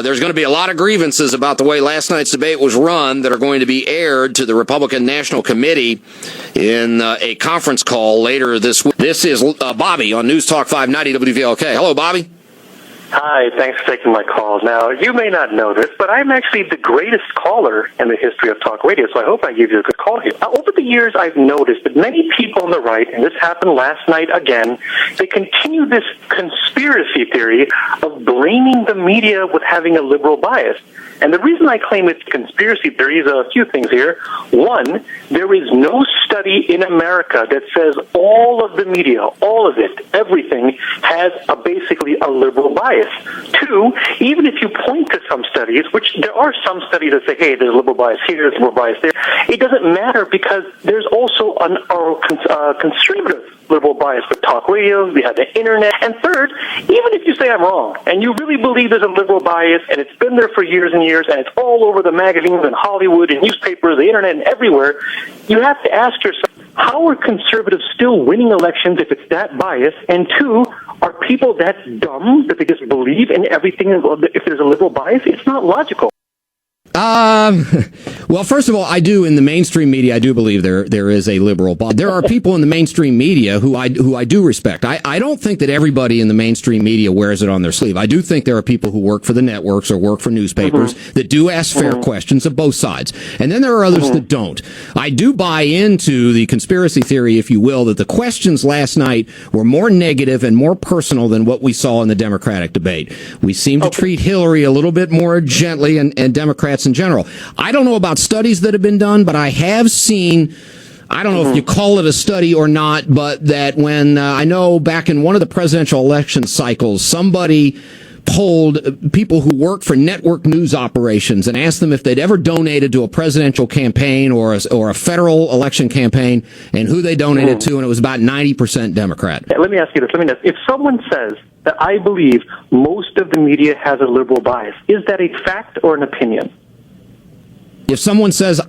there's going to be a lot of grievances about the way last night's debate was run that are going to be aired to the Republican National Committee in a conference call later this week. This is Bobby on News Talk 590 WVLK. Hello, Bobby. Hi, thanks for taking my call. Now, you may not know this, but I'm actually the greatest caller in the history of talk radio, so I hope I give you a good call here. Over the years, I've noticed that many people on the right, and this happened last night again, they continue this conspiracy theory of blaming the media with having a liberal bias. And the reason I claim it's conspiracy theory is a few things here. One, there is no study in America that says all of the media, all of it, everything, has basically a liberal bias. Two, even if you point to some studies, which there are some studies that say, hey, there's a liberal bias here, there's a liberal bias there, it doesn't matter because there's also a conservative liberal bias with talk radio, we have the internet. And third, even if you say I'm wrong, and you really believe there's a liberal bias, and it's been there for years and years, and it's all over the magazines and Hollywood and newspapers, the internet, and everywhere, you have to ask yourself, how are conservatives still winning elections if it's that biased? And two, are people that dumb that they just believe in everything if there's a liberal bias? It's not logical. Well, first of all, I do in the mainstream media. I do believe there is a liberal bias. There are people in the mainstream media who I do respect. I don't think that everybody in the mainstream media wears it on their sleeve. I do think there are people who work for the networks or work for newspapers that do ask fair questions of both sides, and then there are others that don't. I do buy into the conspiracy theory, if you will, that the questions last night were more negative and more personal than what we saw in the Democratic debate. We seem to treat Hillary a little bit more gently, and Democrats in general. I don't know about studies that have been done, but I have seen, I don't know if you call it a study or not, but that when I know back in one of the presidential election cycles, somebody polled people who work for network news operations and asked them if they'd ever donated to a presidential campaign or a federal election campaign and who they donated to, and it was about 90% Democrat. Let me ask you this. If someone says that I believe most of the media has a liberal bias, is that a fact or an opinion? If someone says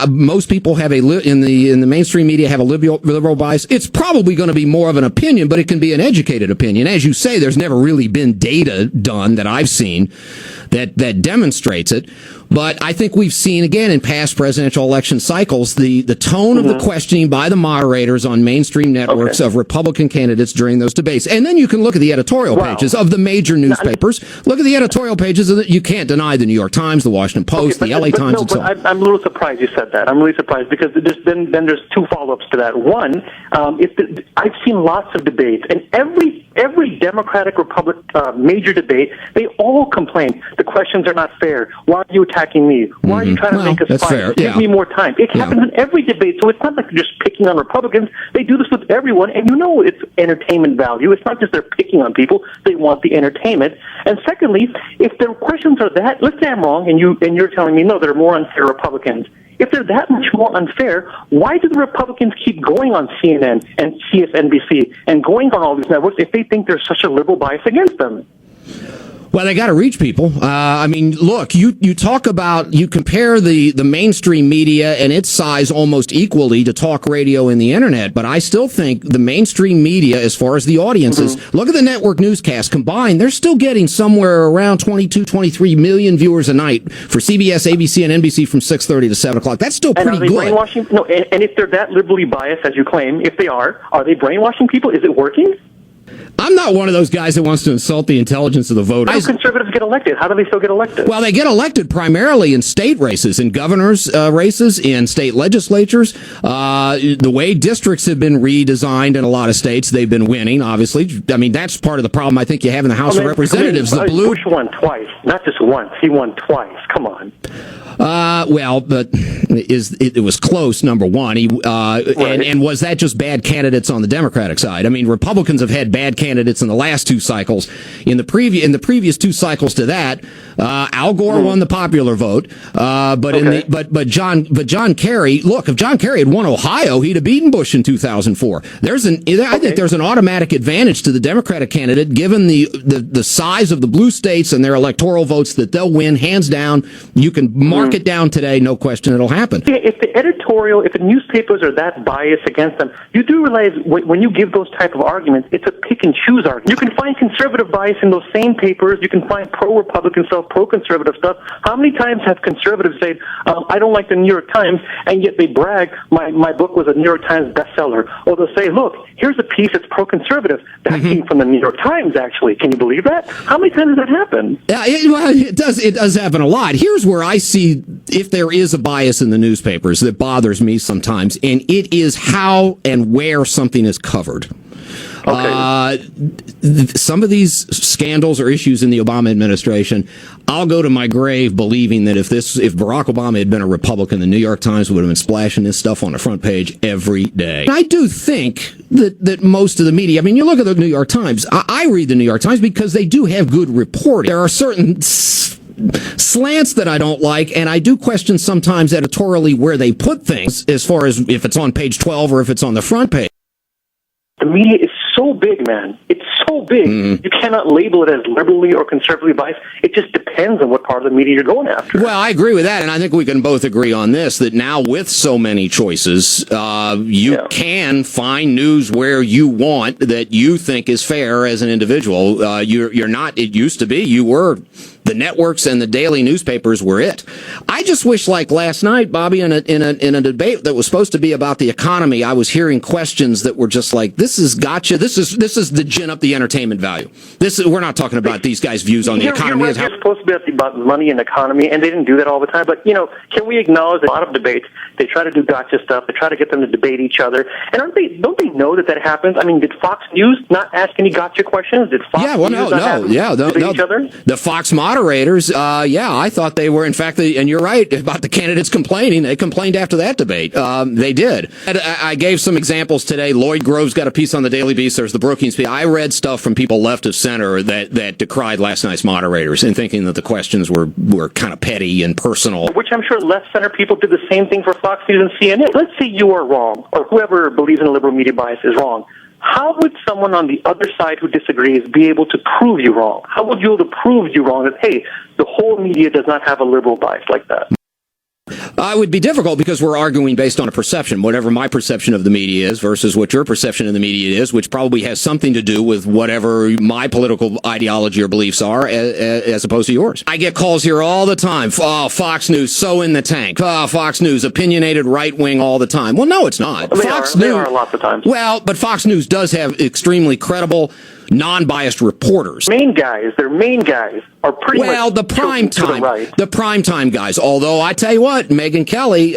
most people have in the mainstream media have a liberal bias, it's probably going to be more of an opinion, but it can be an educated opinion. As you say, there's never really been data done that I've seen that demonstrates it. But I think we've seen, again, in past presidential election cycles, the tone of the questioning by the moderators on mainstream networks of Republican candidates during those debates. And then you can look at the editorial pages of the major newspapers. Look at the editorial pages. You can't deny the New York Times, the Washington Post, the LA Times, and so on. I'm a little surprised you said that. I'm really surprised because then there's two follow-ups to that. One, I've seen lots of debates, and every Democratic Republican major debate, they all complain the questions are not fair. Why are you attacking me? Why are you trying to make us fight? Give me more time. It happens in every debate, so it's not like they're just picking on Republicans. They do this with everyone, and you know it's entertainment value. It's not just they're picking on people. They want the entertainment. And secondly, if the questions are that, let's say I'm wrong, and you're telling me, no, they're more unfair Republicans. If they're that much more unfair, why do the Republicans keep going on CNN and CSNBC and going on all these networks if they think there's such a liberal bias against them? Well, they got to reach people. Look, you talk about, you compare the mainstream media and its size almost equally to talk radio and the internet, but I still think the mainstream media, as far as the audiences, look at the network newscasts combined, they're still getting somewhere around 22, 23 million viewers a night for CBS, ABC, and NBC from 6:30 to 7 o'clock. That's still pretty good. Brainwashing? No, and if they're that liberally biased, as you claim, if they are they brainwashing people? Is it working? I'm not one of those guys that wants to insult the intelligence of the voters. How do conservatives get elected? How do they still get elected? Well, they get elected primarily in state races, in governors' races, in state legislatures. The way districts have been redesigned in a lot of states, they've been winning, obviously. I mean, that's part of the problem I think you have in the House of Representatives. Bush won twice, not just once. He won twice. Come on. But it was close, number one. And was that just bad candidates on the Democratic side? I mean, Republicans have had bad candidates in the last two cycles. In the previous two cycles to that, Al Gore won the popular vote. But John Kerry, look, if John Kerry had won Ohio, he'd have beaten Bush in 2004. I think there's an automatic advantage to the Democratic candidate given the size of the blue states and their electoral votes that they'll win hands down. You can mark mark it down today, no question it'll happen. Yeah, if the newspapers are that biased against them, you do realize when you give those type of arguments, it's a pick and choose argument. You can find conservative bias in those same papers. You can find pro-Republican stuff, pro-conservative stuff. How many times have conservatives said, I don't like the New York Times, and yet they brag, my book was a New York Times bestseller. Or they'll say, look, here's a piece that's pro-conservative. That came from the New York Times, actually. Can you believe that? How many times does that happen? Yeah, it does happen a lot. Here's where I see if there is a bias in the newspapers that bothers me sometimes, and it is how and where something is covered. Okay. Some of these scandals or issues in the Obama administration, I'll go to my grave believing that if Barack Obama had been a Republican, the New York Times would have been splashing this stuff on the front page every day. And I do think that most of the media, I mean, you look at the New York Times, I read the New York Times because they do have good reporting. There are certain slants that I don't like, and I do question sometimes editorially where they put things as far as if it's on page 12 or if it's on the front page. The media is so big, man. It's so big. You cannot label it as liberally or conservatively biased. It just depends on what part of the media you're going after. Well, I agree with that, and I think we can both agree on this, that now with so many choices, you can find news where you want that you think is fair as an individual. You're not, it used to be, you were, the networks and the daily newspapers were it. I just wish, like last night, Bobby, in a debate that was supposed to be about the economy, I was hearing questions that were just like, "This is gotcha. This is the gin up the entertainment value. We're not talking about these guys' views on the economy." You're supposed to be about money and economy, and they didn't do that all the time. But can we acknowledge that a lot of debates they try to do gotcha stuff? They try to get them to debate each other, and don't they know that happens? I mean, did Fox News not ask any gotcha questions? Did Fox News not debate each other? The Fox moderators, I thought they were. In fact, and you're right about the candidates complaining. They complained after that debate. They did. I gave some examples today. Lloyd Grove's got a piece on the Daily Beast. There's the Brookings piece. I read stuff from people left of center that decried last night's moderators and thinking that the questions were kind of petty and personal. Which I'm sure left center people did the same thing for Fox News and CNN. Let's say you are wrong, or whoever believes in a liberal media bias is wrong. How would someone on the other side who disagrees be able to prove you wrong? How would you be able to prove you wrong that, hey, the whole media does not have a liberal bias like that? It would be difficult because we're arguing based on a perception, whatever my perception of the media is versus what your perception of the media is, which probably has something to do with whatever my political ideology or beliefs are as opposed to yours. I get calls here all the time. Oh, Fox News, so in the tank. Oh, Fox News, opinionated right wing all the time. Well, no, it's not. They are lots of times. Well, but Fox News does have extremely credible, non-biased reporters. Their main guys are pretty much the prime time, right. The prime time guys. Although I tell you what, Megyn Kelly,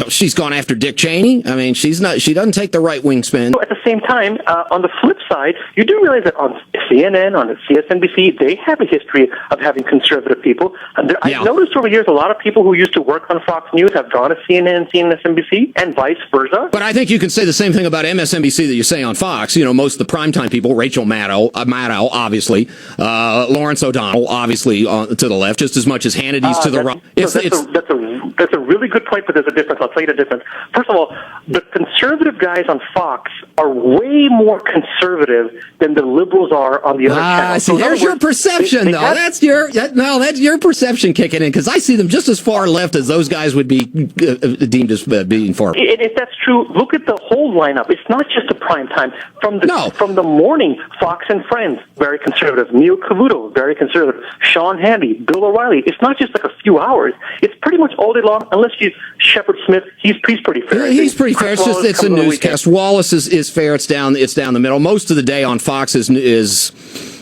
she's gone after Dick Cheney. I mean, she doesn't take the right wing spin. At the same time, on the flip side, you do realize that on CNN, on the CSNBC, they have a history of having conservative people. I've noticed over the years a lot of people who used to work on Fox News have gone to CNN and CNSNBC, and vice versa. But I think you can say the same thing about MSNBC that you say on Fox. Most of the primetime people, Rachel Maddow, obviously, Lawrence O'Donnell, obviously to the left, just as much as Hannity's to the right. That's a really good point, but there's a difference. I'll tell you the difference. First of all, the conservative guys on Fox are way more conservative than the liberals are on the other channels. See, there's your perception, though. That's your perception kicking in, because I see them just as far left as those guys would be deemed as being far. If that's true, look at the whole lineup. It's not just a prime time. From the morning, Fox and Friends, very conservative. Neil Cavuto, very conservative. Sean Hannity, Bill O'Reilly. It's not just like a few hours. It's pretty much all day long, unless you Shepard Smith. He's pretty fair. He's pretty fair. It's a newscast. Wallace is fair. It's down the middle. Most of the day on Fox is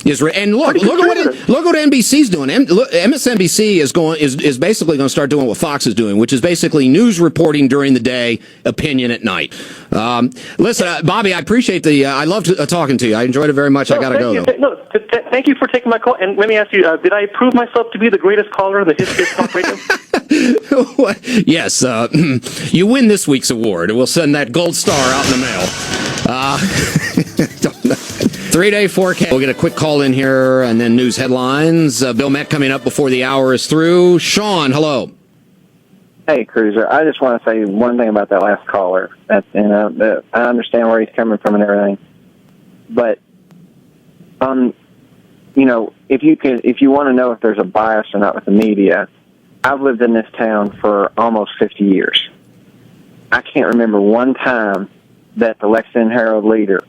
and look what NBC's doing. MSNBC is basically going to start doing what Fox is doing, which is basically news reporting during the day, opinion at night. Listen, Bobby, I appreciate I loved talking to you. I enjoyed it very much. I got to go. Thank you for taking my call. And let me ask you, did I prove myself to be the greatest caller in the history of talk radio? Yes, you win this week's award. We'll send that gold star out in the mail. 3-day forecast. We'll get a quick call in here and then news headlines. Bill Mack coming up before the hour is through. Sean, hello. Hey, Kruser. I just want to say one thing about that last caller. I understand where he's coming from and everything, but if you want to know if there's a bias or not with the media, I've lived in this town for almost 50 years. I can't remember one time that the Lexington Herald leader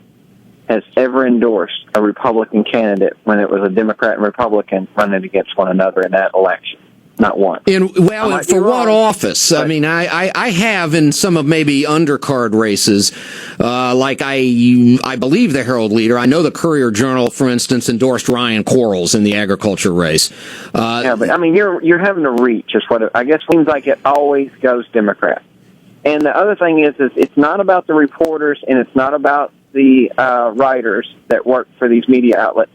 has ever endorsed a Republican candidate when it was a Democrat and Republican running against one another in that election. Not one. And for what office? I mean, I have in some of maybe undercard races, like I believe the Herald leader. I know the Courier Journal, for instance, endorsed Ryan Quarles in the agriculture race. Yeah, but I mean, you're having to reach is what I guess seems like it always goes Democrat. And the other thing is it's not about the reporters and it's not about the writers that work for these media outlets.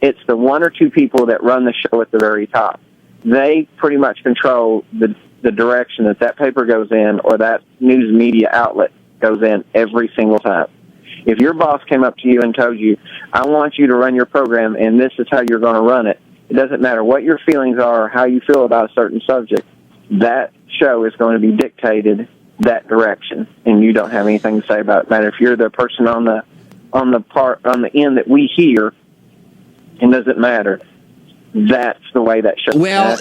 It's the one or two people that run the show at the very top. They pretty much control the direction that paper goes in or that news media outlet goes in every single time. If your boss came up to you and told you, I want you to run your program and this is how you're going to run it, it doesn't matter what your feelings are or how you feel about a certain subject, that show is going to be dictated that direction, and you don't have anything to say about it. Matter if you're the person on the end that we hear, it doesn't matter. That's the way that show. Well,